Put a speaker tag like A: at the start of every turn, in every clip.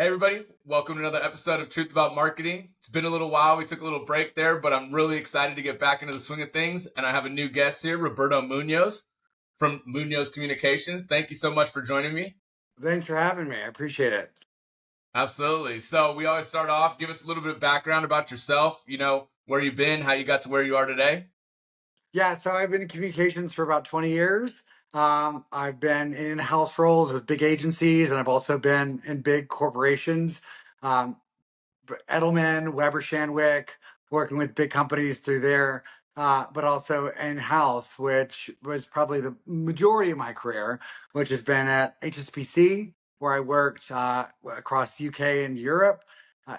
A: Hey, everybody. Welcome to another episode of Truth About Marketing. It's been a little while. We took a little break there, but I'm really excited to get back into the swing of things. And I have a new guest here, Roberto Munoz from Munoz Communications. Thank you so much for joining me.
B: Thanks for having me. I appreciate it.
A: Absolutely. So we always start off, give us a little bit of background about yourself, where you've been, how you got to where you are today.
B: Yeah, so I've been in communications for about 20 years. I've been in in-house roles with big agencies, and I've also been in big corporations. Um, Edelman, Weber Shandwick, working with big companies through there, but also in-house, which was probably the majority of my career, which has been at HSBC, where I worked across the UK and Europe,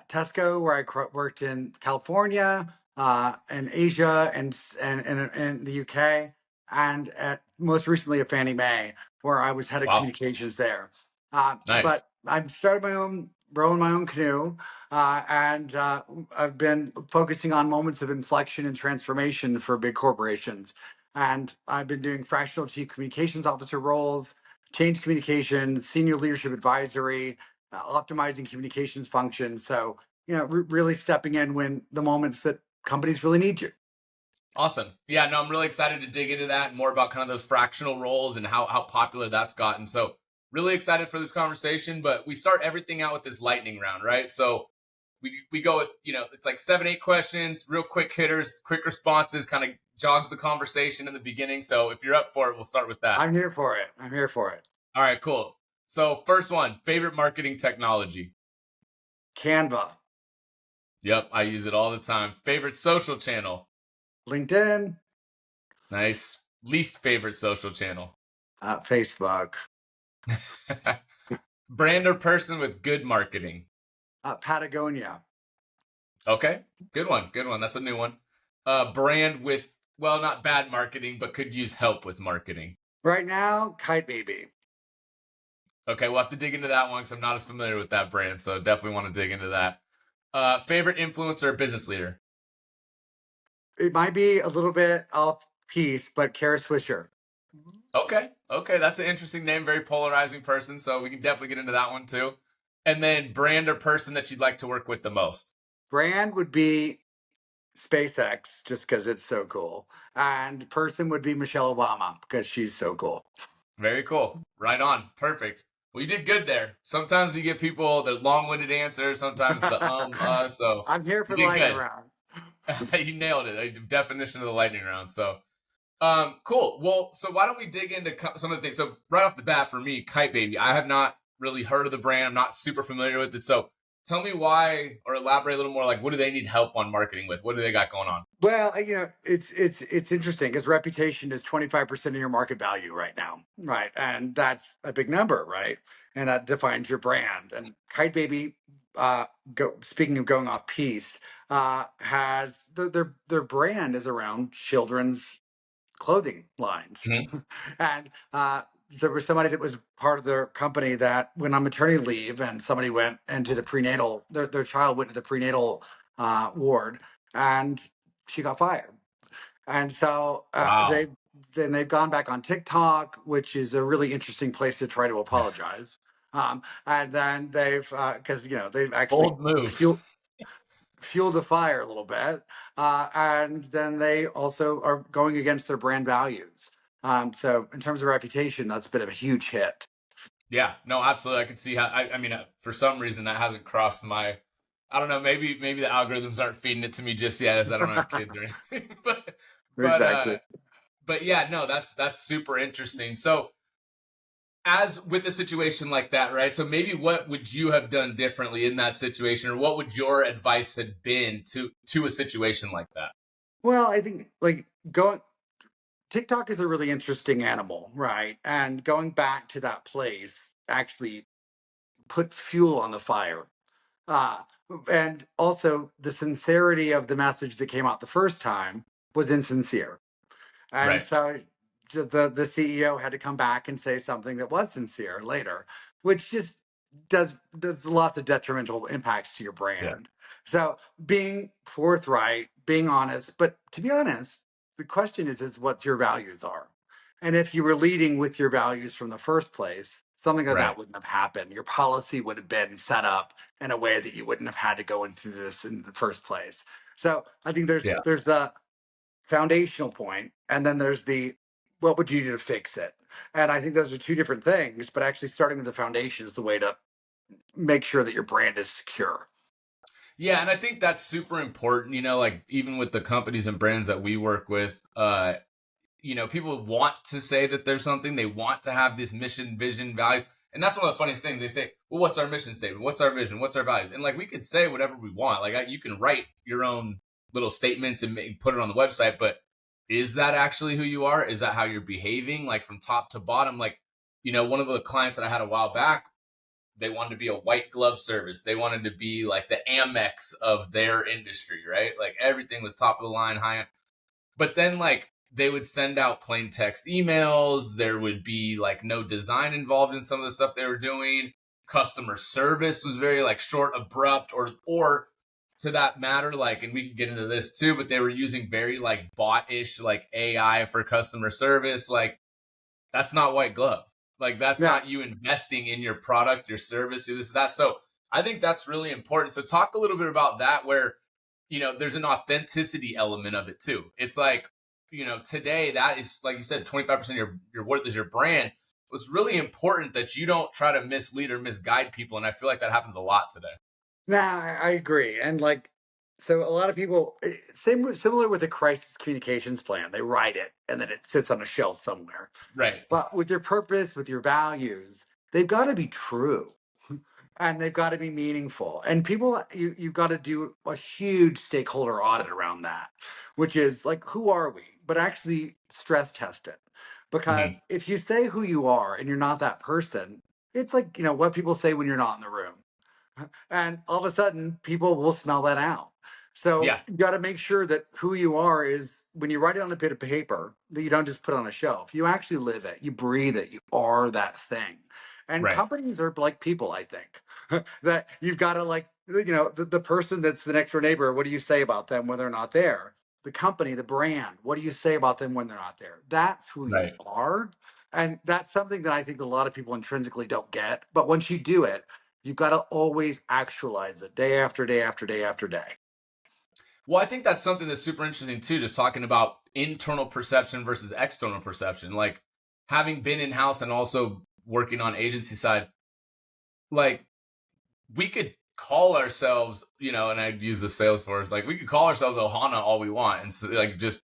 B: Tesco, where I worked in California, and Asia, and the UK, and at most recently at Fannie Mae, where I was head of
A: Wow.
B: communications there.
A: Nice.
B: But I've started my own, rowing my own canoe, and I've been focusing on moments of inflection and transformation for big corporations. And I've been doing fractional chief communications officer roles, change communications, senior leadership advisory, optimizing communications functions. So, really stepping in when the moments that companies really need you.
A: Awesome. Yeah, no, I'm really excited to dig into that and more about kind of those fractional roles and how popular that's gotten. So, really excited for this conversation, but we start everything out with this lightning round, right? So, we go with, it's like 7, 8 questions, real quick hitters, quick responses, kind of jogs the conversation in the beginning. So, if you're up for it, we'll start with that.
B: I'm here for it. I'm here for it.
A: All right, cool. So, first one, favorite marketing technology.
B: Canva,
A: Yep, I use it all the time. Favorite social channel.
B: LinkedIn,
A: Nice. Least favorite social channel.
B: Facebook,
A: Brand or person with good marketing.
B: Patagonia.
A: Okay, good one. Good one. That's a new one. Brand with, well, not bad marketing, but could use help with marketing.
B: Right now, Kite Baby.
A: Okay, we'll have to dig into that one because I'm not as familiar with that brand, so definitely want to dig into that. Favorite influencer or business leader.
B: It might be a little bit off piece, but Kara Swisher.
A: Okay, that's an interesting name. Very polarizing person, so we can definitely get into that one too. And then brand or person that you'd like to work with the most.
B: Brand would be SpaceX, just because it's so cool. And person would be Michelle Obama, because she's so cool.
A: Very cool. Right on. Perfect. Well, you did good there. Sometimes we get people the long-winded answers. Sometimes the So
B: I'm here
A: you
B: for the
A: did
B: lightning
A: good.
B: round.
A: You nailed it. The definition of the lightning round. So, cool. Well, so why don't we dig into some of the things? So right off the bat, for me, Kite Baby, I have not really heard of the brand. I'm not super familiar with it. So tell me why, or elaborate a little more. Like, what do they need help on marketing with? What do they got going on?
B: Well, it's interesting because reputation is 25% of your market value right now, right? And that's a big number, right? And that defines your brand. And Kite Baby, speaking of going off piece, has their brand is around children's clothing lines.
A: Mm-hmm.
B: And there was somebody that was part of their company that went on maternity leave, and somebody went into the prenatal, their child went to the prenatal ward, and she got fired. And so
A: Wow.
B: they've gone back on TikTok, which is a really interesting place to try to apologize. And then they've because they've actually
A: Bold move.
B: fuel the fire a little bit. And then they also are going against their brand values. So in terms of reputation, that's been a huge hit.
A: Yeah, no, absolutely. I can see how. I mean, for some reason that hasn't crossed my. I don't know. Maybe the algorithms aren't feeding it to me just yet, as I don't have kids or anything. But
B: Exactly.
A: but yeah, no, that's super interesting. So as with a situation like that, right? So maybe what would you have done differently in that situation, or what would your advice have been to a situation like that?
B: Well, I think like going TikTok is a really interesting animal, right? And going back to that place actually put fuel on the fire. Uh, and also the sincerity of the message that came out the first time was insincere. And
A: Right.
B: so the CEO had to come back and say something that was sincere later, which just does lots of detrimental impacts to your
A: Yeah.
B: brand. So being forthright, being honest, but to be honest, the question is what your values are. And if you were leading with your values from the first place, something like
A: Right.
B: that wouldn't have happened. Your policy would have been set up in a way that you wouldn't have had to go into this in the first place. So I think
A: Yeah.
B: there's the foundational point, and then there's the what would you do to fix it. And I think those are two different things, but actually starting with the foundation is the way to make sure that your brand is secure.
A: Yeah, and I think that's super important, like even with the companies and brands that we work with, people want to say that there's something, they want to have this mission, vision, values. And that's one of the funniest things. They say, well, what's our mission statement? What's our vision? What's our values? And like, we could say whatever we want. Like, you can write your own little statements and put it on the website, but is that actually who you are? Is that how you're behaving? Like from top to bottom? Like, one of the clients that I had a while back, they wanted to be a white glove service. They wanted to be like the Amex of their industry, right? Like everything was top of the line, high end. But then like they would send out plain text emails. There would be like no design involved in some of the stuff they were doing. Customer service was very like short, abrupt, or to that matter, like, and we can get into this too, but they were using very like bot-ish like AI for customer service. Like that's not white glove. Like that's
B: Yeah.
A: not you investing in your product, your service, or this, that. So I think that's really important. So talk a little bit about that, where there's an authenticity element of it too. It's like, today that is, like you said, 25% of your worth is your brand. It's really important that you don't try to mislead or misguide people. And I feel like that happens a lot today.
B: Nah, I agree. And like, so a lot of people, similar with the crisis communications plan, they write it and then it sits on a shelf somewhere.
A: Right.
B: But with your purpose, with your values, they've got to be true and they've got to be meaningful. And people, you've got to do a huge stakeholder audit around that, which is like, who are we? But actually stress test it. Because
A: Hmm.
B: if you say who you are and you're not that person, it's like, what people say when you're not in the room. And all of a sudden, people will smell that out. So
A: Yeah.
B: you got to make sure that who you are is when you write it on a bit of paper, that you don't just put on a shelf. You actually live it, you breathe it, you are that thing. And
A: Right.
B: companies are like people, I think, that you've got to like, the person that's the next door neighbor, what do you say about them when they're not there? The company, the brand, what do you say about them when they're not there? That's who you
A: Right.
B: are. And that's something that I think a lot of people intrinsically don't get. But once you do it, you've got to always actualize it day after day after day after day.
A: Well, I think that's something that's super interesting too, just talking about internal perception versus external perception. Like having been in house and also working on agency side, like we could call ourselves, and I'd use the Salesforce, like we could call ourselves Ohana all we want and so, like just,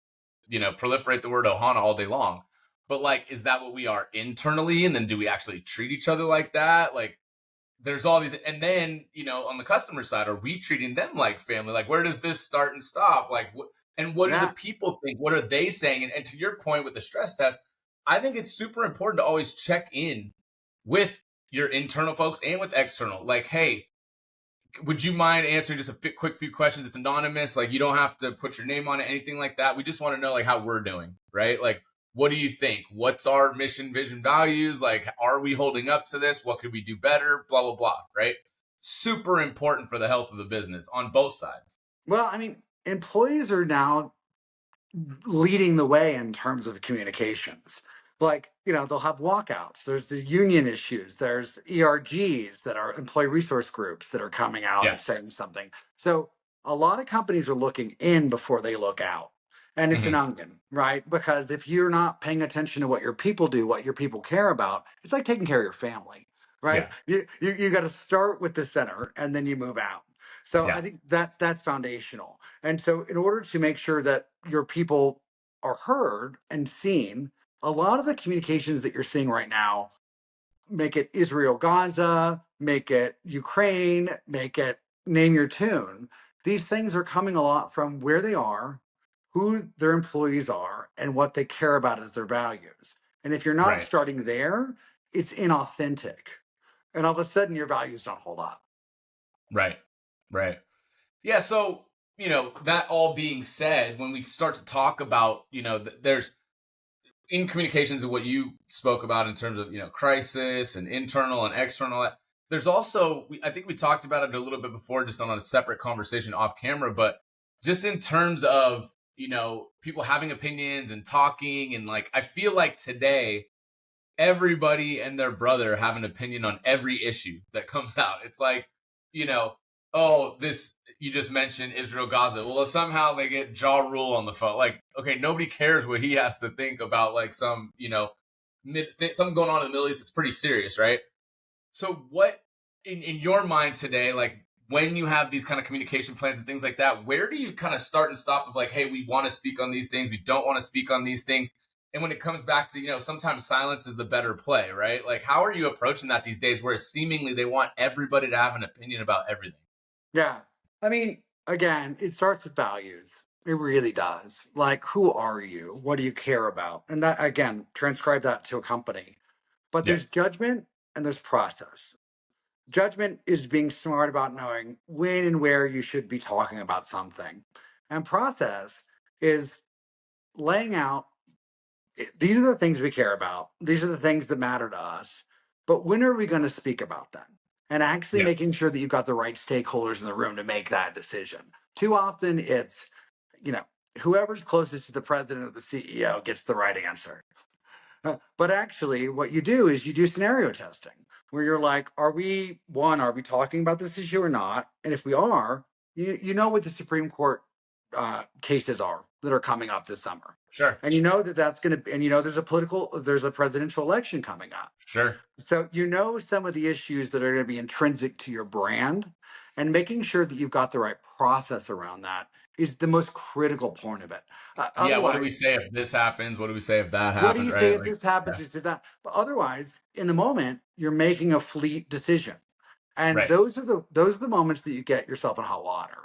A: proliferate the word Ohana all day long. But like, is that what we are internally? And then do we actually treat each other like that? Like, there's all these, and then on the customer side, are we treating them like family? Like where does this start and stop? Like what do the
B: Yeah.
A: people think? What are they saying? And to your point with the stress test, I think it's super important to always check in with your internal folks and with external. Like, hey, would you mind answering just a quick few questions? It's anonymous. Like you don't have to put your name on it, anything like that. We just want to know like how we're doing, right? Like, what do you think? What's our mission, vision, values? Like, are we holding up to this? What could we do better? Blah, blah, blah, right? Super important for the health of the business on both sides.
B: Well, I mean, employees are now leading the way in terms of communications. Like, they'll have walkouts. There's the union issues. There's ERGs that are employee resource groups that are coming out
A: Yeah.
B: and saying something. So a lot of companies are looking in before they look out. And it's an
A: Hmm.
B: onion, right? Because if you're not paying attention to what your people do, what your people care about, it's like taking care of your family, right?
A: Yeah.
B: You got to start with the center and then you move out. So I
A: Yeah.
B: think that's foundational. And so, in order to make sure that your people are heard and seen, a lot of the communications that you're seeing right now, make it Israel Gaza, make it Ukraine, make it name your tune. These things are coming a lot from where they are, who their employees are, and what they care about as their values. And if you're not
A: Right.
B: starting there, it's inauthentic. And all of a sudden, your values don't hold up.
A: Right. Right. Yeah. So, that all being said, when we start to talk about, there's in communications and what you spoke about in terms of crisis and internal and external, there's also, I think we talked about it a little bit before just on a separate conversation off camera, but just in terms of people having opinions and talking, and like I feel like today everybody and their brother have an opinion on every issue that comes out. It's like, you know, oh, this you just mentioned Israel Gaza. Well, if somehow they get Ja Rule on the phone, like, okay, nobody cares what he has to think about, like some, something going on in the Middle East. It's pretty serious, right? So, what in your mind today, like when you have these kind of communication plans and things like that, where do you kind of start and stop of like, hey, we want to speak on these things, we don't want to speak on these things, and when it comes back to, sometimes silence is the better play, right? Like, how are you approaching that these days, where seemingly they want everybody to have an opinion about everything?
B: Yeah. I mean, again, it starts with values. It really does. Like, who are you? What do you care about? And that, again, transcribe that to a company. But
A: Yeah,
B: there's judgment and there's process. Judgment is being smart about knowing when and where you should be talking about something. And process is laying out these are the things we care about. These are the things that matter to us. But when are we going to speak about them? And actually
A: yeah,
B: making sure that you've got the right stakeholders in the room to make that decision. Too often it's, you know, whoever's closest to the president or the CEO gets the right answer. But actually, what you do is you do scenario testing where you're like, are we talking about this issue or not? And if we are, you know what the Supreme Court cases are that are coming up this summer.
A: sure,
B: And you know that that's going to, and you know there's a presidential election coming up.
A: sure.
B: So you know some of the issues that are going to be intrinsic to your brand, and making sure that you've got the right process around that is the most critical point of it.
A: Yeah, what do we
B: Otherwise,
A: say if this happens? What do we say if that
B: what do
A: happens?
B: you say
A: Right?
B: if
A: Like,
B: this happens?
A: yeah,
B: You said that. But otherwise, in the moment, you're making a fleet decision. And
A: right.
B: those are the moments that you get yourself in hot water.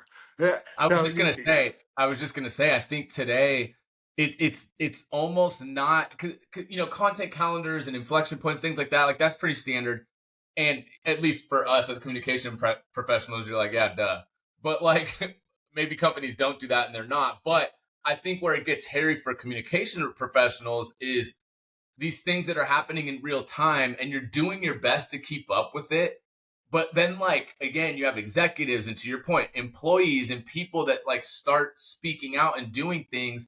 A: I was
B: So
A: just gonna say, I think today it's almost not, content calendars and inflection points, things like that. Like that's pretty standard, and at least for us as communication professionals, you're like, yeah, duh. But like maybe companies don't do that, and they're not. But I think where it gets hairy for communication professionals is these things that are happening in real time, and you're doing your best to keep up with it, but then like again you have executives, and to your point, employees and people that like start speaking out and doing things,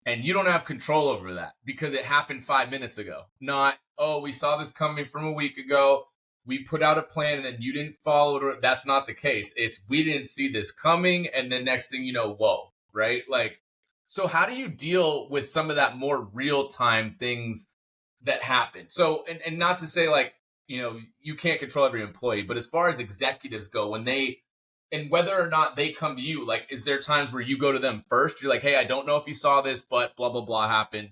A: and you don't have control over that because it happened 5 minutes ago, not, oh, we saw this coming from a week ago, we put out a plan and then you didn't follow it. That's not the case. It's we didn't see this coming, and then next thing you know, whoa, right? Like, so how do you deal with some of that more real time things that happen? So, and not to say like, you can't control every employee, but as far as executives go, when they, and whether or not they come to you, like, is there times where you go to them first? You're like, hey, I don't know if you saw this, but blah, blah, blah happened.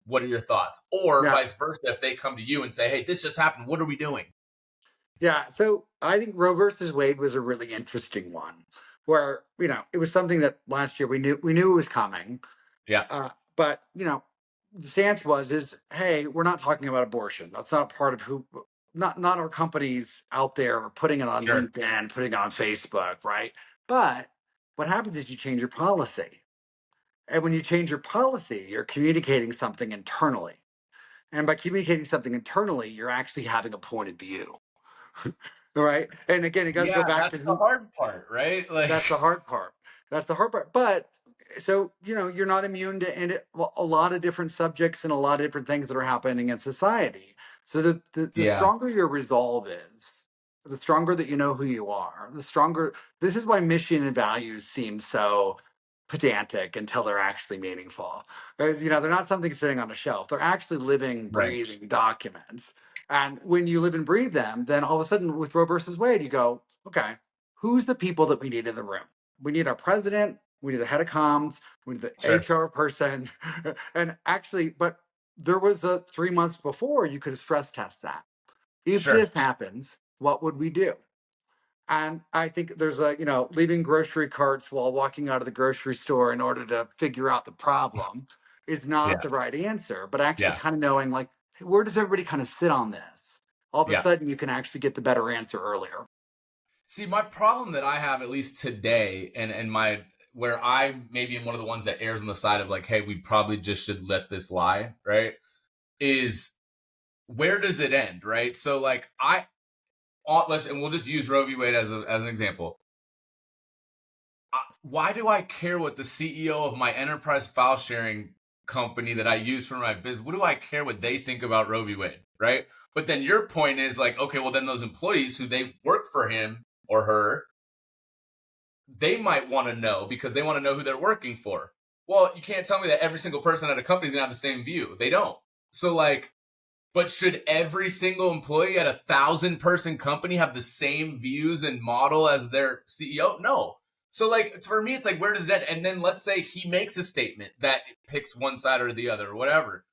A: What are your thoughts? Or
B: yeah,
A: vice versa, if they come to you and say, hey, this just happened. What are we doing?
B: yeah. So I think Roe versus Wade was a really interesting one, where it was something that last year we knew it was coming.
A: Yeah,
B: But the stance is, hey, we're not talking about abortion. That's not part of who. Not our companies out there putting it on
A: sure.
B: LinkedIn, putting it on Facebook, right? But what happens is you change your policy, and when you change your policy, you're communicating something internally, and by communicating something internally, you're actually having a point of view, right? And again, it does go
A: Yeah,
B: back to
A: that's the
B: who.
A: hard part, right? Like,
B: That's the hard part. That's the hard part. But so you're not immune to well, a lot of different subjects and a lot of different things that are happening in society. So the
A: yeah,
B: stronger your resolve is, the stronger that you know who you are, the stronger. This is why mission and values seem so pedantic until they're actually meaningful. They're not something sitting on a shelf. They're actually living,
A: right,
B: breathing documents. And when you live and breathe them, then all of a sudden with Roe versus Wade, you go, okay, who's the people that we need in the room? We need our president, we need the head of comms, we need the
A: sure,
B: HR person. And actually, but there was 3 months before you could stress test that. If
A: sure.
B: this happens, what would we do? And I think there's leaving grocery carts while walking out of the grocery store in order to figure out the problem is not
A: Yeah,
B: the right answer, but actually
A: yeah,
B: kind of knowing like, where does everybody kind of sit on this? All of a
A: yeah.
B: sudden you can actually get the better answer earlier.
A: See, my problem that I have, at least today, and my, where I maybe am one of the ones that errs on the side of like, hey, we probably just should let this lie, right? Is where does it end, right? So like let's, and we'll just use Roe v. Wade as an example. Why do I care what the CEO of my enterprise file sharing company that I use for my business? What do I care what they think about Roe v. Wade? right? But then your point is like, okay, well, then those employees who they work for him or her, they might want to know because they want to know who they're working for. Well, you can't tell me that every single person at a company is gonna have the same view. They don't. So like, but should every single employee at 1,000-person company have the same views and model as their CEO? No. So like for me, it's like where does that? And then let's say he makes a statement that picks one side or the other or whatever.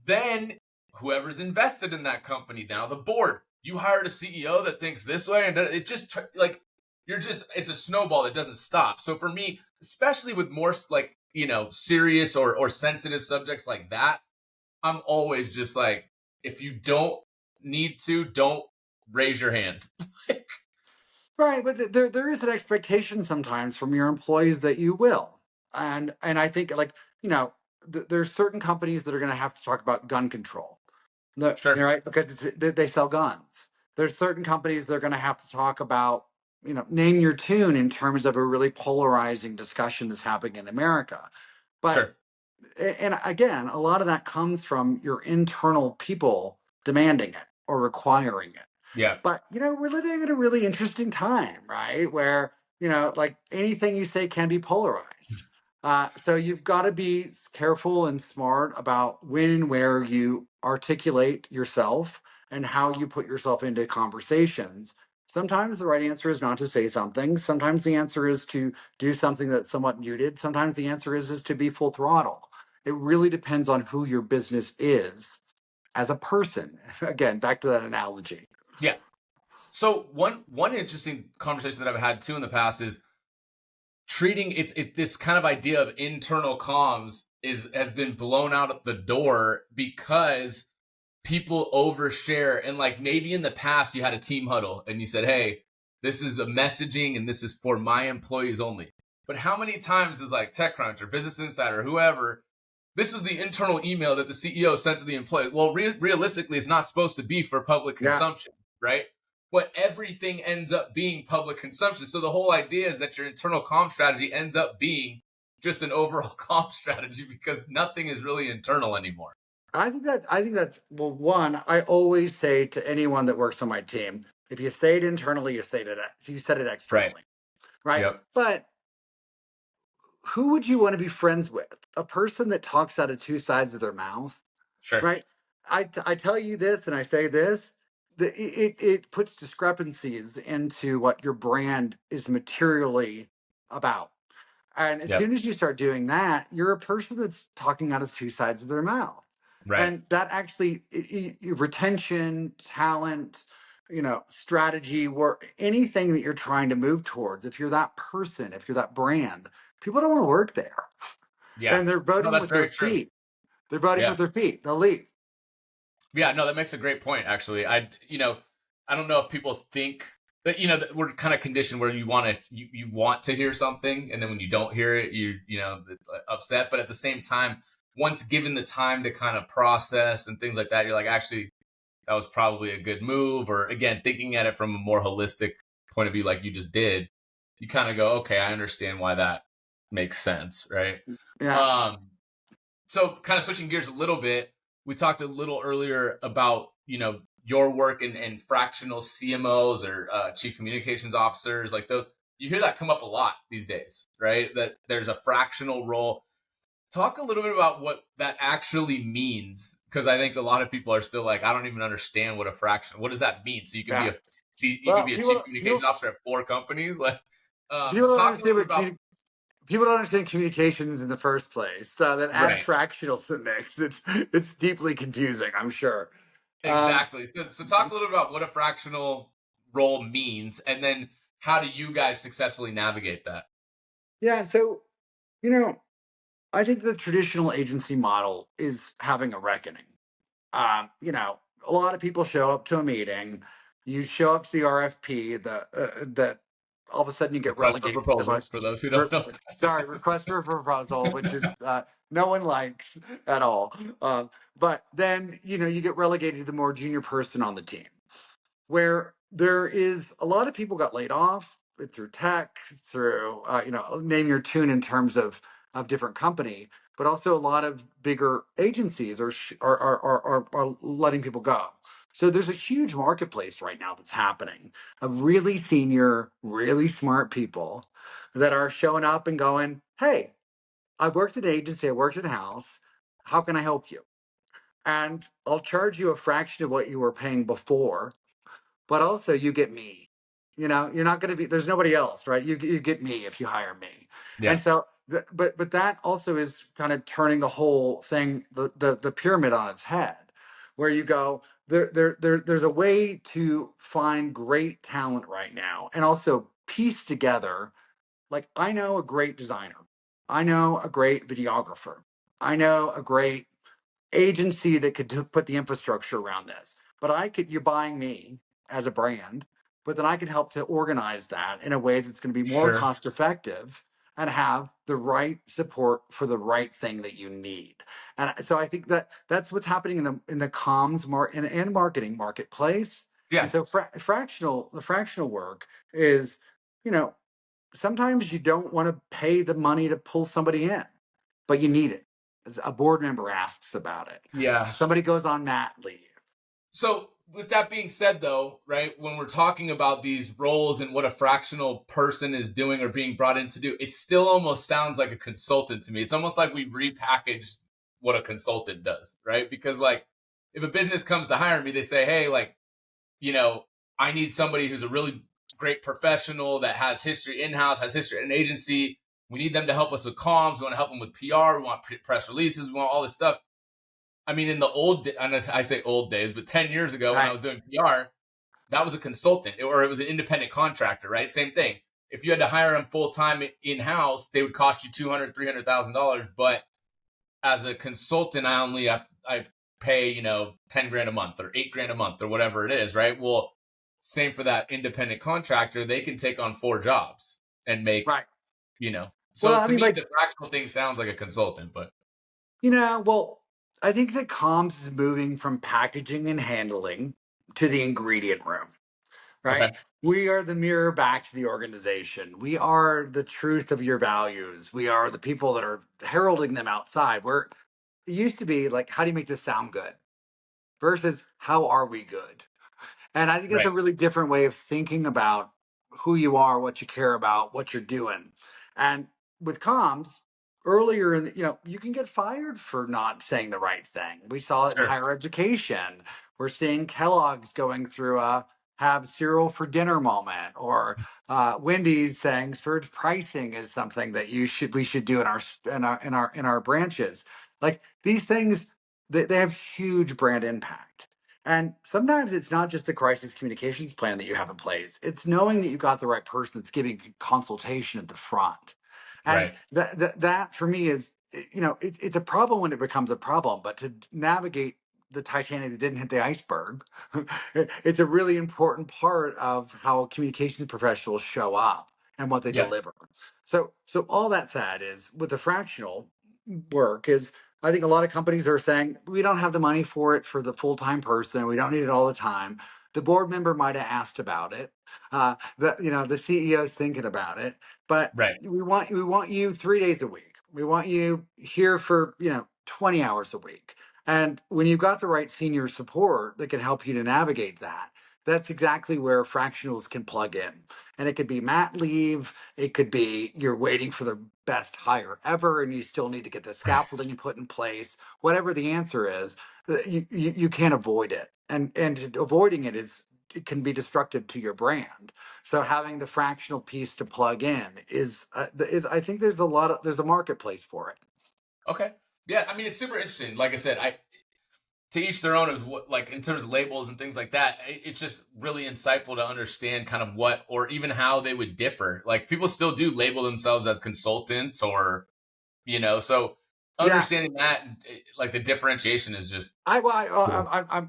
A: Then whoever's invested in that company, now the board, you hired a CEO that thinks this way, and it just like you're just it's a snowball that doesn't stop. So for me, especially with more like serious or sensitive subjects like that, I'm always just like, if you don't need to, don't raise your hand.
B: Right, but there is an expectation sometimes from your employees that you will, and I think like there's certain companies that are going to have to talk about gun control,
A: Sure,
B: right, because they sell guns. There's certain companies that are going to have to talk about name your tune in terms of a really polarizing discussion that's happening in America, but
A: sure.
B: and again, a lot of that comes from your internal people demanding it or requiring it.
A: Yeah,
B: But we're living in a really interesting time, right? Where like anything you say can be polarized. So you've got to be careful and smart about when and where you articulate yourself and how you put yourself into conversations. Sometimes the right answer is not to say something. Sometimes the answer is to do something that's somewhat muted. Sometimes the answer is to be full throttle. It really depends on who your business is as a person. Again, back to that analogy.
A: yeah. So one interesting conversation that I've had too in the past is treating this kind of idea of internal comms is has been blown out of the door because people overshare. And like maybe in the past you had a team huddle and you said, hey, this is a messaging and this is for my employees only. But how many times is like TechCrunch or Business Insider or whoever, this was the internal email that the CEO sent to the employee? Well, realistically, it's not supposed to be for public
B: Yeah.
A: consumption, right? But everything ends up being public consumption. So the whole idea is that your internal comm strategy ends up being just an overall comm strategy because nothing is really internal anymore.
B: I think that's well, one, I always say to anyone that works on my team, if you say it internally, you said it
A: Right.
B: externally, right?
A: Yep.
B: But who would you want to be friends with? A person that talks out of two sides of their mouth,
A: Sure.
B: right? I tell you this and I say this. It puts discrepancies into what your brand is materially about. And as
A: Yep.
B: soon as you start doing that, you're a person that's talking out of two sides of their mouth.
A: Right.
B: And that actually, retention, talent, strategy, work, anything that you're trying to move towards, if you're that person, if you're that brand, people don't want to work there.
A: Yeah.
B: And they're
A: No,
B: voting
A: that's
B: with their
A: very true.
B: feet. They're voting
A: Yeah.
B: with their feet. They'll leave.
A: Yeah, no, that makes a great point actually. I don't know if people think that that we're kind of conditioned where you want to hear something and then when you don't hear it, it's, upset, but at the same time, once given the time to kind of process and things like that, you're like, actually that was probably a good move, or again, thinking at it from a more holistic point of view like you just did, you kind of go, okay, I understand why that makes sense, right?
B: Yeah.
A: Um so kind of switching gears a little bit, we talked a little earlier about your work in fractional CMOs or chief communications officers, like those. You hear that come up a lot these days, right? That there's a fractional role. Talk a little bit about what that actually means, because I think a lot of people are still like, I don't even understand what a fraction. What does that mean? So
B: Yeah.
A: you can
B: Well,
A: be a chief communications officer at 4 companies, like. So
B: people don't
A: talk a little
B: understand
A: bit about
B: people don't understand communications in the first place. So that add
A: right.
B: fractional to the mix. It's deeply confusing, I'm sure. Um,
A: Exactly. So talk a little bit about what a fractional role means, and then how do you guys successfully navigate that?
B: yeah, so you know, I think the traditional agency model is having a reckoning. A lot of people show up to a meeting. You show up to the RFP. That all of a sudden you get
A: Request for
B: relegated to the
A: proposal for
B: most.
A: those who don't know.
B: Sorry, request for a proposal, which is no one likes at all. But then you get relegated to the more junior person on the team, where there is a lot of people got laid off through tech, through name your tune in terms of different company. but also a lot of bigger agencies are letting people go. So there's a huge marketplace right now that's happening of really senior, really smart people that are showing up and going, "Hey, I worked at an agency, I worked at a house. How can I help you? And I'll charge you a fraction of what you were paying before, but also you get me. You're not going to be, there's nobody else, right? You get me if you hire me." And
A: Yeah.
B: so but that also is kind of turning the whole thing, the pyramid on its head, where you go, there's a way to find great talent right now and also piece together, like, I know a great designer, I know a great videographer, I know a great agency that could put the infrastructure around this. But you're buying me as a brand, but then I can help to organize that in a way that's going to be more
A: Sure.
B: cost effective and have the right support for the right thing that you need. And so I think that that's what's happening in the comms and marketing marketplace. And
A: Yeah.
B: so the fractional work is, you know, sometimes you don't want to pay the money to pull somebody in, but you need it. A board member asks about it.
A: Yeah.
B: Somebody goes on mat leave.
A: So, with that being said, though, right, when we're talking about these roles and what a fractional person is doing or being brought in to do, it still almost sounds like a consultant to me. It's almost like we repackaged what a consultant does, right? Because, like, if a business comes to hire me, they say, hey, like, you know, I need somebody who's a really great professional that has history in house, has history in an agency. We need them to help us with comms. We want to help them with PR. We want press releases. We want all this stuff. I mean, in the and I say old days, but 10 years ago when I
B: Right.
A: was doing PR, that was a consultant or it was an independent contractor, right? Same thing. If you had to hire them full time in house, they would cost you $200,000, $300,000. But as a consultant, I pay 10 grand a month or 8 grand a month or whatever it is, right? Well, same for that independent contractor. They can take on 4 jobs and make
B: Right. Well,
A: So
B: I
A: to
B: mean,
A: me,
B: like,
A: the fractional thing sounds like a consultant, but
B: well, I think that comms is moving from packaging and handling to the ingredient room, right?
A: okay,
B: We are the mirror back to the organization. We are the truth of your values. We are the people that are heralding them outside. Where it used to be like, how do you make this sound good? Versus, how are we good? And I think it's a
A: right,
B: really different way of thinking about who you are, what you care about, what you're doing. And with comms, earlier you can get fired for not saying the right thing. We saw it in
A: sure,
B: higher education. We're seeing Kellogg's going through a have cereal for dinner moment, or Wendy's saying surge pricing is something that we should do in our branches. Like, these things, they have huge brand impact. And sometimes it's not just the crisis communications plan that you have in place. It's knowing that you've got the right person that's giving consultation at the front. And
A: right,
B: that for me is, it's a problem when it becomes a problem, but to navigate the Titanic that didn't hit the iceberg, it's a really important part of how communications professionals show up and what they
A: yeah,
B: deliver. So all that said is, with the fractional work is, I think a lot of companies are saying, we don't have the money for it for the full time person. We don't need it all the time. The board member might have asked about it. The CEO is thinking about it, but
A: right,
B: we want you 3 days a week. We want you here for 20 hours a week. And when you've got the right senior support that can help you to navigate that, that's exactly where fractionals can plug in. And it could be mat leave. It could be you're waiting for the best hire ever and you still need to get the
A: right.
B: scaffolding put in place. Whatever the answer is, you can't avoid it. And avoiding it can be destructive to your brand. So having the fractional piece to plug in is I think there's a marketplace for it.
A: Okay. Yeah, I mean it's super interesting. Like I said, I to each their own of what, like in terms of labels and things like that. It's just really insightful to understand kind of what or even how they would differ. Like people still do label themselves as consultants or so
B: Yeah,
A: understanding that like the differentiation is just
B: I well,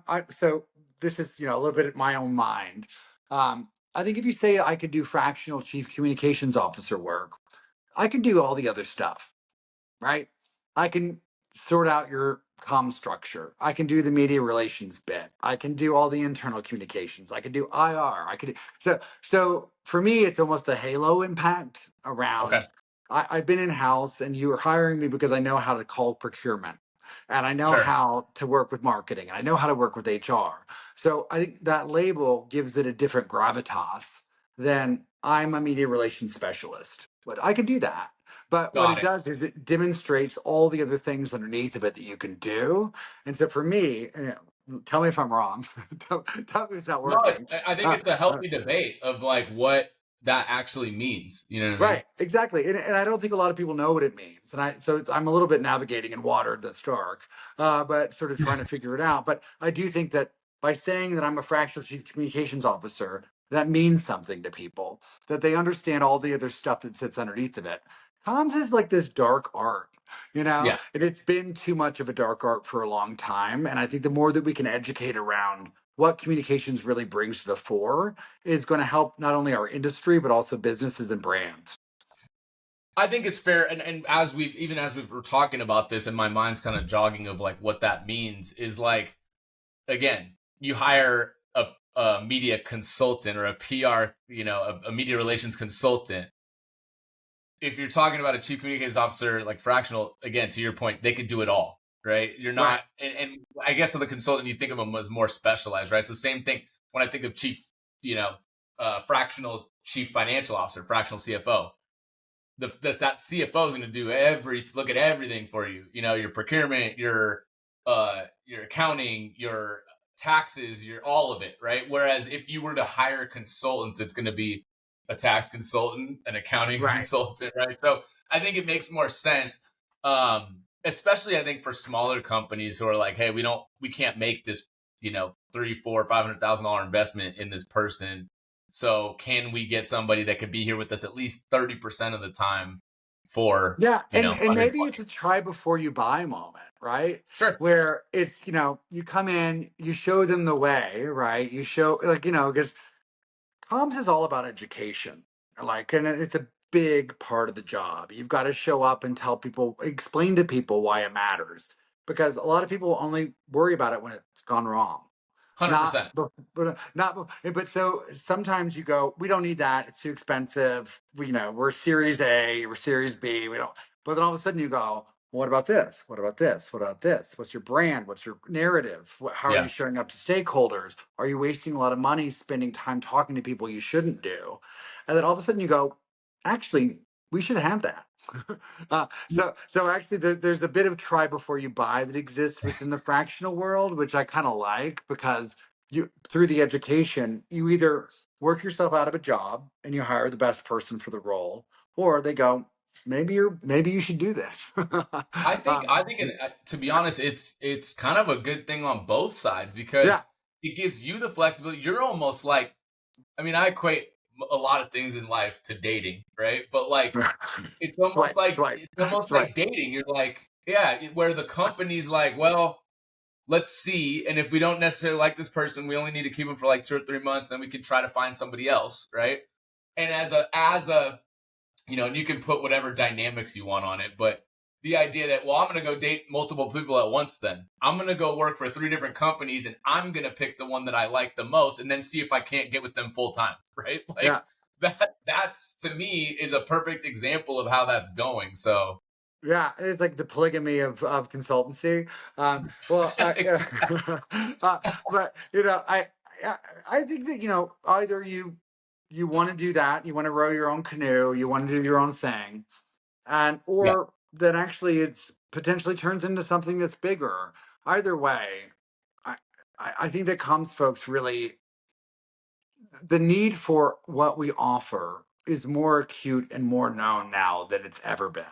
A: cool.
B: so this is a little bit of my own mind. I think if you say I could do fractional chief communications officer work, I can do all the other stuff, right? I can sort out your comm structure. I can do the media relations bit. I can do all the internal communications. I can do IR. I could do, so for me, it's almost a halo impact
A: Okay.
B: around I've been in house, and you are hiring me because I know how to call procurement, and I know
A: Sure.
B: how to work with marketing, and I know how to work with HR. So I think that label gives it a different gravitas than I'm a media relations specialist. But I can do that. But what
A: Got
B: it
A: it.
B: does is it demonstrates all the other things underneath of it that you can do. And so for me, tell me if I'm wrong. Tell me it's not
A: No,
B: working.
A: I think it's a healthy debate of like what that actually means. You know what I mean?
B: Right, exactly, and I don't think a lot of people know what it means, and I'm a little bit navigating in water that's dark, but sort of trying to figure it out. But I do think that by saying that I'm a fractional chief communications officer, that means something to people, that they understand all the other stuff that sits underneath of it. Comms is like this dark art,
A: Yeah.
B: and it's been too much of a dark art for a long time. And I think the more that we can educate around what communications really brings to the fore is going to help not only our industry but also businesses and brands.
A: I think it's fair, and as we were talking about this, and my mind's kind of jogging of like what that means is like again, you hire a media consultant or a PR, a media relations consultant. If you're talking about a chief communications officer like fractional, again, to your point, they could do it all, right? You're
B: Right.
A: not, and I guess with a consultant, you think of them as more specialized, right? So same thing when I think of chief, you know, fractional chief financial officer, fractional CFO. That CFO is going to do look at everything for you. You know, your procurement, your accounting, your taxes, your all of it, right? Whereas if you were to hire consultants, it's going to be a tax consultant, an accounting
B: Right.
A: consultant, right? So I think it makes more sense, especially I think for smaller companies who are like, hey, we can't make this, three, four, $500,000 investment in this person. So can we get somebody that could be here with us at least 30% of the time for,
B: Yeah, and
A: under
B: maybe
A: 20?
B: it's a try before you buy moment, right?
A: Sure.
B: Where it's, you come in, you show them the way, right? You show, like, because comms is all about education. Like, and it's a big part of the job. You've got to show up and tell people, explain to people why it matters. Because a lot of people only worry about it when it's gone wrong. Not,
A: 100%.
B: but not, but so sometimes you go, we don't need that. It's too expensive. We're Series A, we're Series B. We don't. But then all of a sudden you go, what about this? What about this? What about this? What's your brand? What's your narrative? How are you
A: Yeah.
B: showing up to stakeholders? Are you wasting a lot of money spending time talking to people you shouldn't do? And then all of a sudden you go, actually, we should have that. So actually, there's a bit of try before you buy that exists within the fractional world, which I kind of like because you through the education, you either work yourself out of a job and you hire the best person for the role, or they go, maybe you should do this.
A: I think, to be honest, it's kind of a good thing on both sides because
B: Yeah,
A: it gives you the flexibility. You're almost like, I mean, I equate a lot of things in life to dating, right? But like,
B: swipe, swipe,
A: it's almost
B: swipe.
A: like dating. You're like, yeah, where the company's like, well, let's see. And if we don't necessarily like this person, we only need to keep them for like 2 or 3 months. Then we can try to find somebody else, right? And as a and you can put whatever dynamics you want on it, but the idea that, well, I'm going to go date multiple people at once, then I'm going to go work for 3 different companies and I'm going to pick the one that I like the most and then see if I can't get with them full time, right? Like
B: Yeah.
A: that's to me is a perfect example of how that's going. So
B: Yeah, it's like the polygamy of consultancy. Well, but I I think that either you want to do that, you want to row your own canoe, you want to do your own thing, and
A: yeah,
B: or that actually it's potentially turns into something that's bigger. Either way, I I think that comms folks really the need for what we offer is more acute and more known now than it's ever been.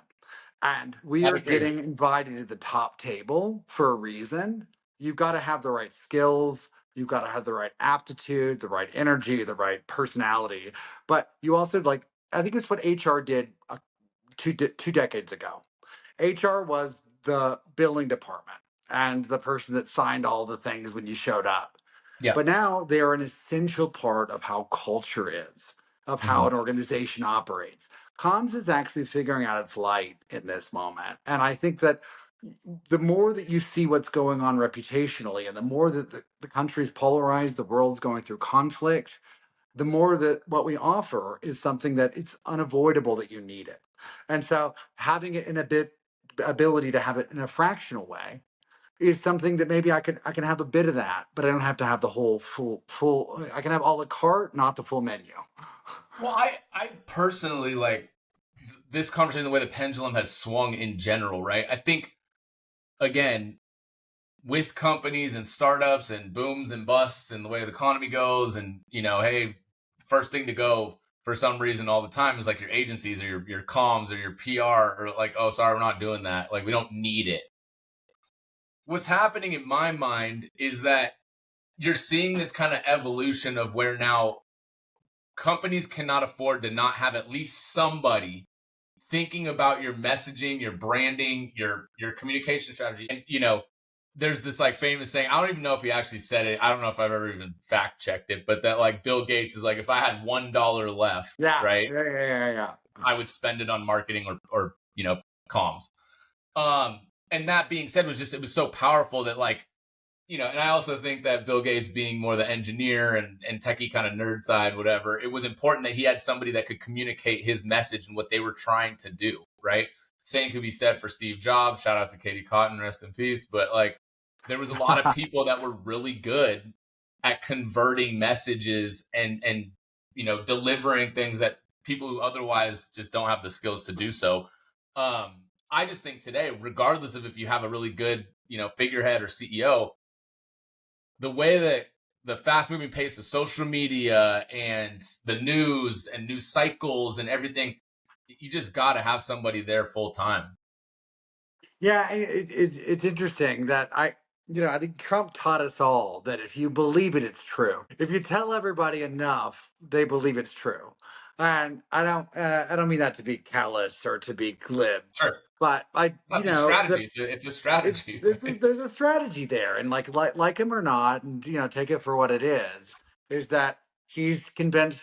B: And we
A: I
B: are
A: agree.
B: getting invited to the top table for a reason. You've got to have the right skills. You've got to have the right aptitude, the right energy, the right personality. But you also I think it's what HR did two decades ago. HR was the billing department and the person that signed all the things when you showed up.
A: Yeah.
B: But now they are an essential part of how culture is, of how
A: Mhm.
B: an organization operates. Comms is actually figuring out its light in this moment. And I think that the more that you see what's going on reputationally and the more that the country's polarized, the world's going through conflict, the more that what we offer is something that it's unavoidable that you need it. And so having it in a bit ability to have it in a fractional way is something that maybe I can have a bit of that, but I don't have to have the whole full. I can have a la carte, not the full menu.
A: Well, I personally like this conversation, the way the pendulum has swung in general, right? I think, again, with companies and startups and booms and busts and the way the economy goes, and, hey, first thing to go for some reason all the time is like your agencies or your comms or your PR, or like, oh, sorry, we're not doing that. Like, we don't need it. What's happening in my mind is that you're seeing this kind of evolution of where now companies cannot afford to not have at least somebody thinking about your messaging, your branding, your communication strategy. And there's this like famous saying, I don't even know if he actually said it. I don't know if I've ever even fact checked it, but that like Bill Gates is like, if I had $1 left,
B: Yeah,
A: right,
B: yeah.
A: I would spend it on marketing or comms. And that being said, it was so powerful that like, and I also think that Bill Gates being more the engineer and techie kind of nerd side, whatever, it was important that he had somebody that could communicate his message and what they were trying to do, right? Same could be said for Steve Jobs. Shout out to Katie Cotton, rest in peace. But like, there was a lot of people that were really good at converting messages and delivering things that people who otherwise just don't have the skills to do so. I just think today, regardless of if you have a really good, figurehead or CEO, the way that the fast moving pace of social media and the news and news cycles and everything, you just got to have somebody there full time.
B: Yeah, it's interesting that I think Trump taught us all that if you believe it, it's true. If you tell everybody enough, they believe it's true. And I don't mean that to be callous or to be glib,
A: Sure.
B: but
A: Not the strategy. It's a strategy. Right?
B: there's a strategy there, and like him or not, and take it for what it is that he's convinced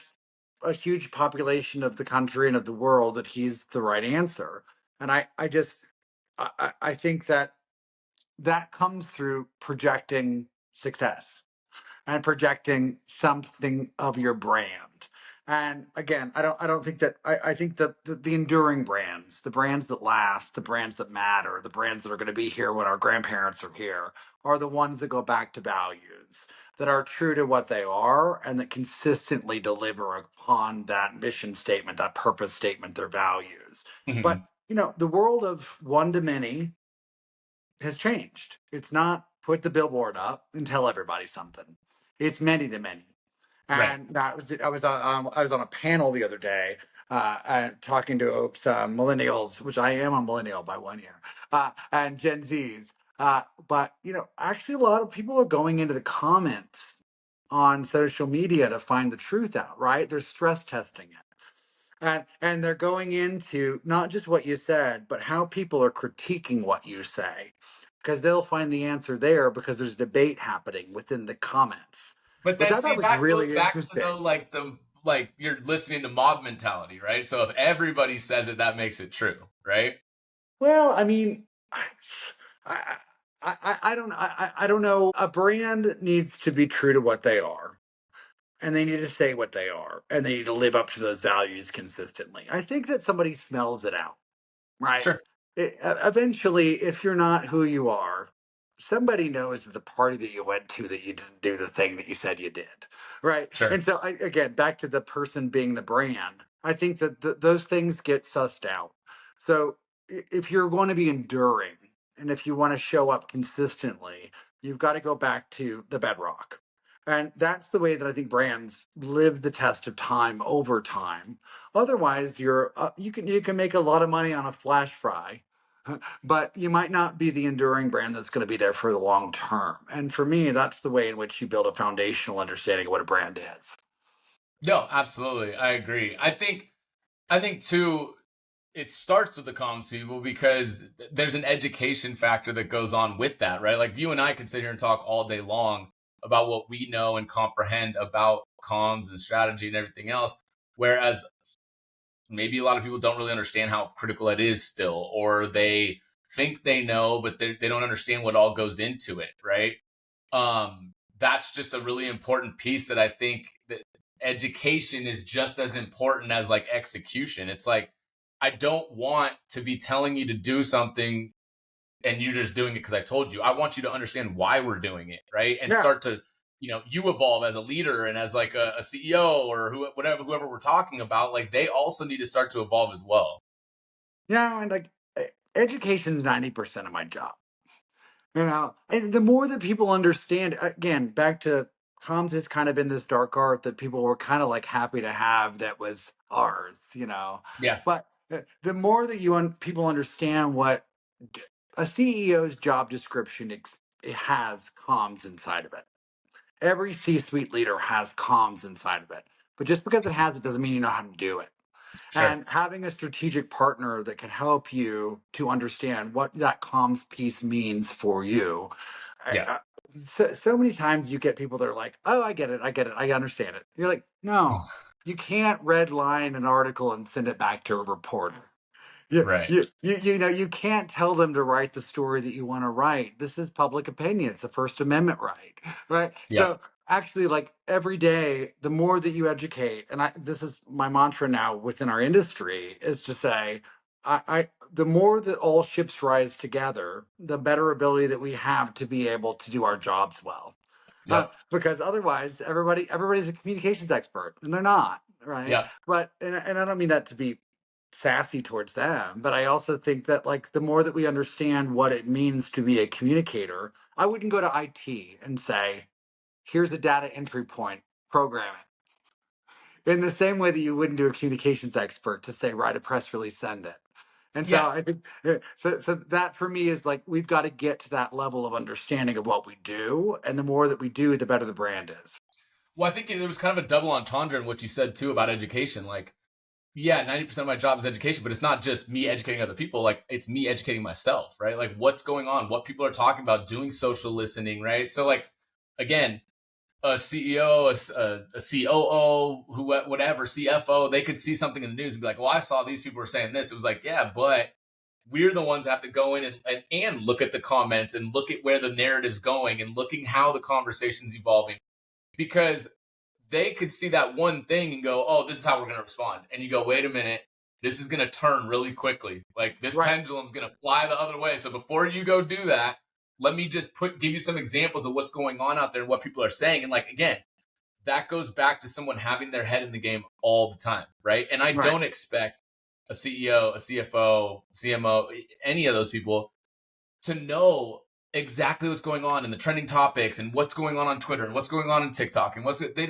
B: a huge population of the country and of the world that he's the right answer. And I think that comes through projecting success and projecting something of your brand. And again, I don't think that I think the enduring brands, the brands that last, the brands that matter, the brands that are going to be here when our grandparents are here, are the ones that go back to values, that are true to what they are, and that consistently deliver upon that mission statement, that purpose statement, their values. But
A: Mhm.
B: the world of one to many has changed. It's not put the billboard up and tell everybody something. It's many to many.
A: Right.
B: And that was it. I was on a panel the other day, talking to some millennials, which I am a millennial by 1 year, and Gen Zs. But actually, a lot of people are going into the comments on social media to find the truth out. Right? They're stress testing it. And they're going into not just what you said, but how people are critiquing what you say, because they'll find the answer there because there's debate happening within the comments,
A: But
B: which
A: then
B: I thought
A: see,
B: was
A: that goes
B: really
A: back to
B: interesting.
A: the you're listening to mob mentality, right? So if everybody says it, that makes it true, right?
B: Well, I mean, I I don't know. A brand needs to be true to what they are, and they need to say what they are, and they need to live up to those values consistently. I think that somebody smells it out. Right.
A: Sure.
B: Eventually, if you're not who you are, somebody knows at the party that you went to that you didn't do the thing that you said you did. Right.
A: Sure.
B: And so, again, back to the person being the brand, I think that those things get sussed out. So, if you're going to be enduring and if you want to show up consistently, you've got to go back to the bedrock. And that's the way that I think brands live the test of time over time. Otherwise, you can make a lot of money on a flash fry, but you might not be the enduring brand that's going to be there for the long term. And for me, that's the way in which you build a foundational understanding of what a brand is.
A: No, absolutely. I agree. I think too, it starts with the comms people because there's an education factor that goes on with that, right? Like you and I can sit here and talk all day long about what we know and comprehend about comms and strategy and everything else. Whereas maybe a lot of people don't really understand how critical it is still, or they think they know, but they don't understand what all goes into it, right? That's just a really important piece that I think that education is just as important as like execution. It's like, I don't want to be telling you to do something and you're just doing it because I told you. I want you to understand why we're doing it, right? And
B: Yeah.
A: start to, you evolve as a leader and as like a CEO or whoever we're talking about. Like they also need to start to evolve as well.
B: Yeah. And like education is 90% of my job. And the more that people understand, again, back to comms has kind of been this dark art that people were kind of like happy to have that was ours.
A: Yeah,
B: But the more that people understand what d- a CEO's job description it has comms inside of it. Every C-suite leader has comms inside of it. But just because it has it doesn't mean you know how to do it.
A: sure.
B: And having a strategic partner that can help you to understand what that comms piece means for you. I-
A: Yeah,
B: I- so many times you get people that are like, "Oh, I get it, I get it, I understand it." You're like, "No, you can't red line an article and send it back to a reporter.
A: right.
B: You can't tell them to write the story that you want to write. This is public opinion. It's the First Amendment right, right?
A: Yeah,
B: So actually, like every day, the more that you educate, and this is my mantra now within our industry, is to say, the more that all ships rise together, the better ability that we have to be able to do our jobs well.
A: yep,
B: Because otherwise, everybody's a communications expert, and they're not, right?
A: yep.
B: But and I don't mean that to be sassy towards them, but I also think that like the more that we understand what it means to be a communicator, I wouldn't go to IT and say, "Here's a data entry point, program it." In the same way that you wouldn't do a communications expert to say, "Write a press release, send it." And so
A: Yeah.
B: I think so that for me is like we've got to get to that level of understanding of what we do, and the more that we do, the better the brand is.
A: Well, I think there was kind of a double entendre in what you said too about education. Like, yeah, 90% of my job is education, but it's not just me educating other people. Like, it's me educating myself, right? Like, what's going on, what people are talking about, doing social listening, right? So, like, again, a CEO, a COO, whatever, CFO, they could see something in the news and be like, well, I saw these people were saying this. It was like, yeah, but we're the ones that have to go in and look at the comments and look at where the narrative's going and looking how the conversation's evolving because they could see that one thing and go, oh, this is how we're going to respond. And you go, wait a minute, this is going to turn really quickly. Like this
B: Right,
A: pendulum's going to fly the other way. So before you go do that, let me just give you some examples of what's going on out there and what people are saying. And like, again, that goes back to someone having their head in the game all the time. Right. And I
B: right,
A: don't expect a CEO, a CFO, CMO, any of those people to know exactly what's going on in the trending topics and what's going on Twitter and what's going on in TikTok and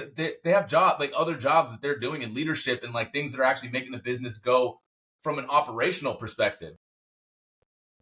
A: they have other jobs that they're doing in leadership and like things that are actually making the business go from an operational perspective.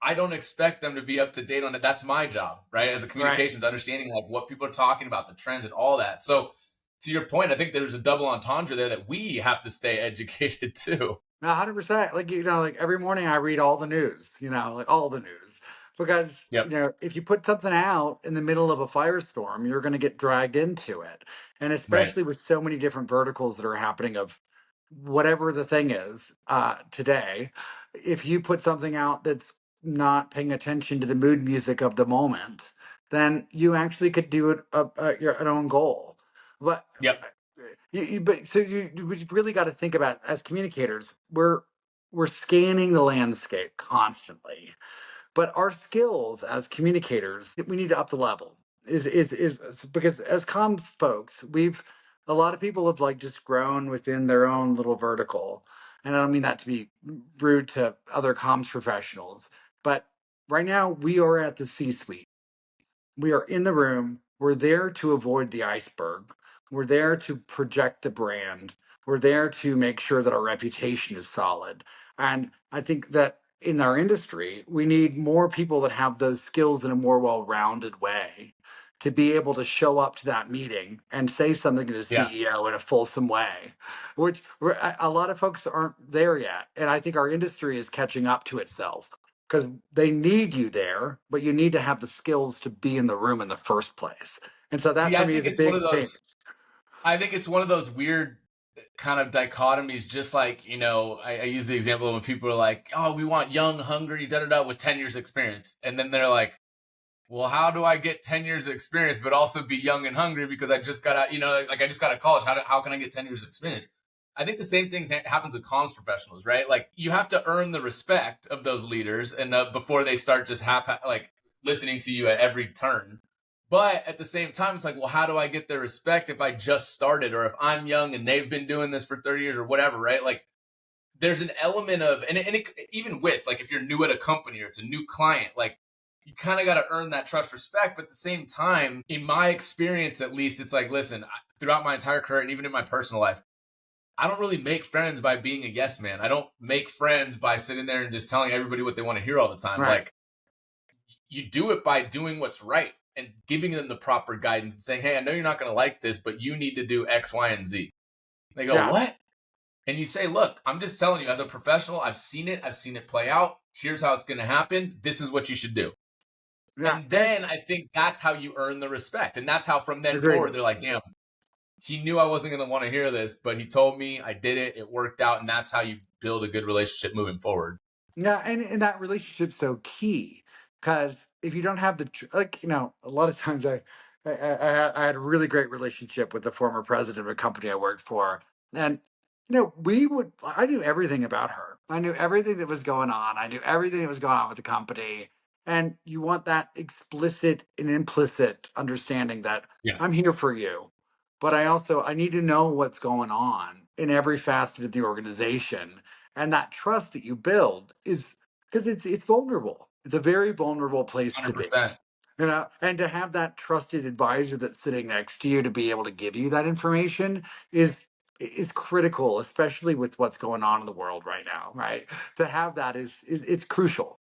A: I don't expect them to be up to date on it. That's my job, right? As a
B: right.
A: communications, understanding like what people are talking about, the trends and all that. So to your point, I think there's a double entendre there that we have to stay educated too.
B: 100%. Like, like every morning I read all the news, like all the news. Because,
A: Yep.
B: if you put something out in the middle of a firestorm, you're going to get dragged into it. And
A: Right.
B: especially with so many different verticals that are happening of whatever the thing is today, if you put something out that's not paying attention to the mood music of the moment, then you actually could do it your own goal. But
A: Yep.
B: we've really got to think about as communicators, we're scanning the landscape constantly, but our skills as communicators, we need to up the level. Is because as comms folks, a lot of people have like just grown within their own little vertical, and I don't mean that to be rude to other comms professionals, but right now we are at the C-suite. We are in the room. We're there to avoid the iceberg. We're there to project the brand. We're there to make sure that our reputation is solid. And I think that in our industry, we need more people that have those skills in a more well rounded way to be able to show up to that meeting and say something to the
A: Yeah.
B: CEO in a fulsome way, which a lot of folks aren't there yet. And I think our industry is catching up to itself because they need you there, but you need to have the skills to be in the room in the first place. And so that
A: See,
B: for
A: I
B: me
A: think
B: is a
A: it's one of
B: big change.
A: those I think it's one of those weird kind of dichotomies, just like, I use the example of when people are like, oh, we want young, hungry, da da da with 10 years experience. And then they're like, well, how do I get 10 years of experience, but also be young and hungry because I just got out, like I just got out of college. How can I get 10 years of experience? I think the same thing happens with comms professionals, right? Like you have to earn the respect of those leaders and before they start just like listening to you at every turn. But at the same time, it's like, well, how do I get their respect if I just started or if I'm young and they've been doing this for 30 years or whatever, right? Like there's an element of, even with like if you're new at a company or it's a new client, like you kind of got to earn that trust, respect. But at the same time, in my experience, at least, it's like, listen, throughout my entire career and even in my personal life, I don't really make friends by being a yes man. I don't make friends by sitting there and just telling everybody what they want to hear all the time.
B: Right.
A: Like you do it by doing what's right and giving them the proper guidance and saying, hey, I know you're not going to like this, but you need to do X, Y, and Z. They go,
B: Yeah.
A: what? And you say, look, I'm just telling you as a professional, I've seen it play out. Here's how it's going to happen. This is what you should do.
B: Yeah.
A: And then I think that's how you earn the respect. And that's how from then
B: Agreed.
A: forward, they're like, damn, he knew I wasn't going to want to hear this, but he told me, I did it. It worked out. And that's how you build a good relationship moving forward.
B: Yeah, and that relationship's so key because if you don't have like, a lot of times I had a really great relationship with the former president of a company I worked for, and I knew everything about her. I knew everything that was going on. I knew everything that was going on with the company, and you want that explicit and implicit understanding that
A: Yeah,
B: I'm here for you, but I need to know what's going on in every facet of the organization, and that trust that you build is because it's vulnerable. It's a very vulnerable place to be.
A: 100%.
B: And to have that trusted advisor that's sitting next to you to be able to give you that information is critical, especially with what's going on in the world right now, right? To have that is it's crucial.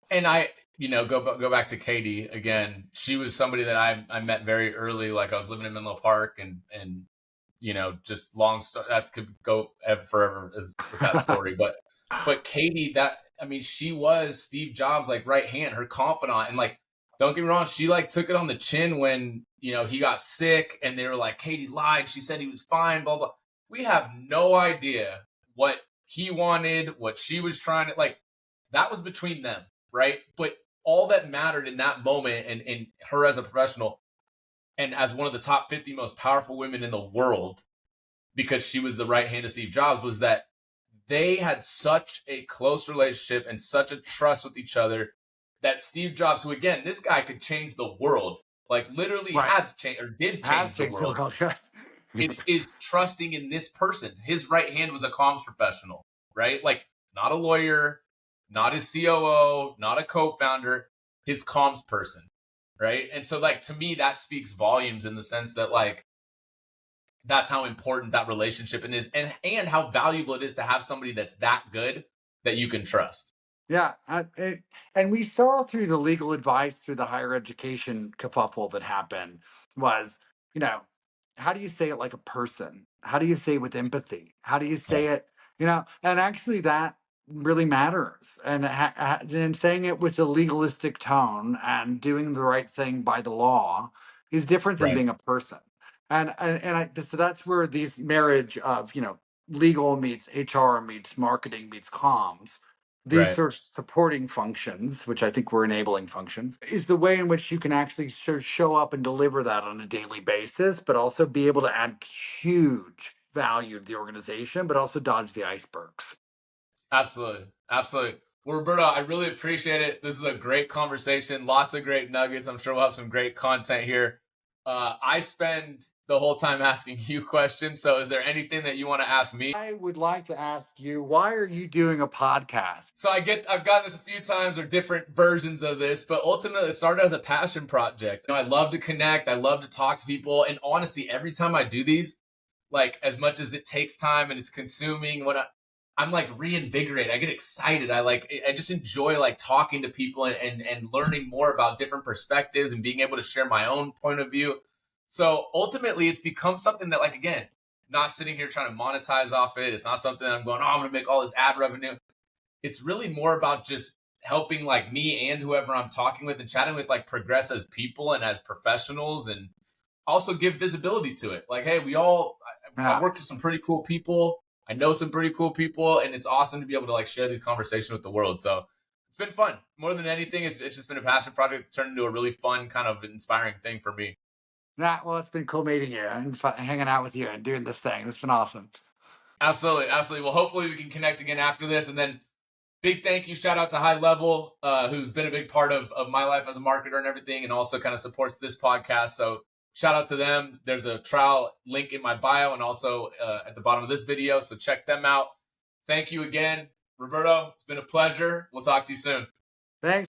A: And I, go back to Katie again. She was somebody that I met very early. Like I was living in Menlo Park and just long story that could go forever with that story. But Katie, she was Steve Jobs' like right hand, her confidant, and like don't get me wrong, she like took it on the chin when he got sick, and they were like, Katie lied. She said he was fine. Blah blah. We have no idea what he wanted, what she was trying to like. That was between them, right? But all that mattered in that moment, and her as a professional and as one of the top 50 most powerful women in the world, because she was the right hand of Steve Jobs, was that they had such a close relationship and such a trust with each other that Steve Jobs, who again, this guy could change the world, like literally
B: Right.
A: has changed or did change
B: Has
A: the
B: changed the
A: world,
B: world, yes.
A: is trusting in this person. His right hand was a comms professional, right? Like not a lawyer, not his COO, not a co-founder, his comms person, right? And so like to me that speaks volumes in the sense that like that's how important that relationship is and how valuable it is to have somebody that's that good that you can trust.
B: Yeah, and we saw through the legal advice through the higher education kerfuffle that happened was, you know, how do you say it like a person? How do you say it with empathy? How do you
A: Yeah.
B: say it, and actually that really matters. And saying it with a legalistic tone and doing the right thing by the law is different than
A: Right.
B: being a person. So that's where these marriage of, legal meets HR meets marketing meets comms, these
A: Right.
B: sort of supporting functions, which I think were enabling functions, is the way in which you can actually sort of show up and deliver that on a daily basis, but also be able to add huge value to the organization, but also dodge the icebergs.
A: Absolutely. Absolutely. Well, Roberto, I really appreciate it. This is a great conversation. Lots of great nuggets. I'm sure we'll have some great content here. I spend the whole time asking you questions. So is there anything that you want to ask me?
B: I would like to ask you, why are you doing a podcast?
A: So I've gotten this a few times or different versions of this, but ultimately it started as a passion project. I love to connect. I love to talk to people. And honestly, every time I do these, like as much as it takes time and it's consuming, I'm like reinvigorated. I get excited. I just enjoy like talking to people and learning more about different perspectives and being able to share my own point of view. So ultimately it's become something that like, again, not sitting here trying to monetize off it. It's not something I'm going, I'm going to make all this ad revenue. It's really more about just helping like me and whoever I'm talking with and chatting with like progress as people and as professionals and also give visibility to it. Like, hey, I
B: Yeah.
A: worked with some pretty cool people. I know some pretty cool people, and it's awesome to be able to like share these conversations with the world. So It's been fun. More than anything, it's just been a passion project turned into a really fun, kind of inspiring thing for me.
B: Well, it's been cool meeting you and hanging out with you and doing this thing. It's been awesome.
A: Absolutely, absolutely. Well, hopefully we can connect again after this. And then big thank you, shout out to HighLevel, who's been a big part of my life as a marketer and everything, and also kind of supports this podcast. So shout out to them. There's a trial link in my bio and also at the bottom of this video. So check them out. Thank you again, Roberto. It's been a pleasure. We'll talk to you soon.
B: Thanks.